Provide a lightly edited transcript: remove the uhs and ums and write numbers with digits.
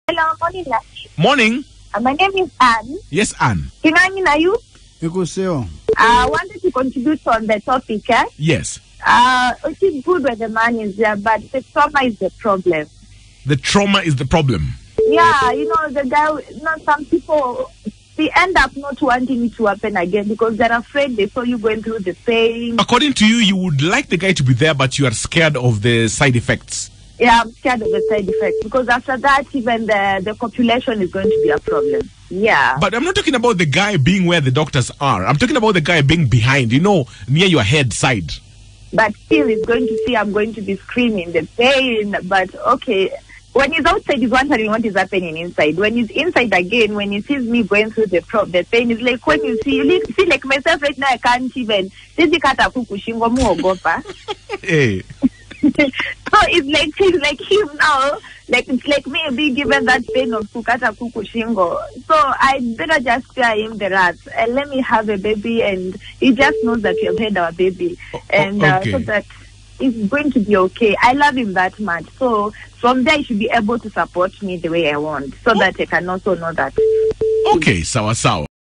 Hello, morning. Morning. My name is Anne. Yes, Anne. Kinani na you? Ikuseo. I wanted to contribute on the topic. Yes. It is good when the man is there, but the trauma is the problem. The trauma is the problem. Yeah, the guy, some people, they end up not wanting it to happen again because they're afraid they saw you going through the pain. According to you, you would like the guy to be there, but you are scared of the side effects. Yeah, I'm scared of the side effects because after that, even the copulation is going to be a problem. Yeah. But I'm not talking about the guy being where the doctors are. I'm talking about the guy being behind, near your head side. But still, he's going to see I'm going to be screaming the pain. But okay, when he's outside, he's wondering what is happening inside. When he's inside again, when he sees me going through the pain, it's like when you see like myself right now, I can't even. Hey. So it's like him now. Like it's like me being given that pain of kukata kukushingo. So I better just spare him the rats and let me have a baby, and he just knows that we have had our baby, and okay. so that it's going to be okay. I love him that much. So from there, he should be able to support me the way I want, so that I can also know that. Okay, sawa sawa.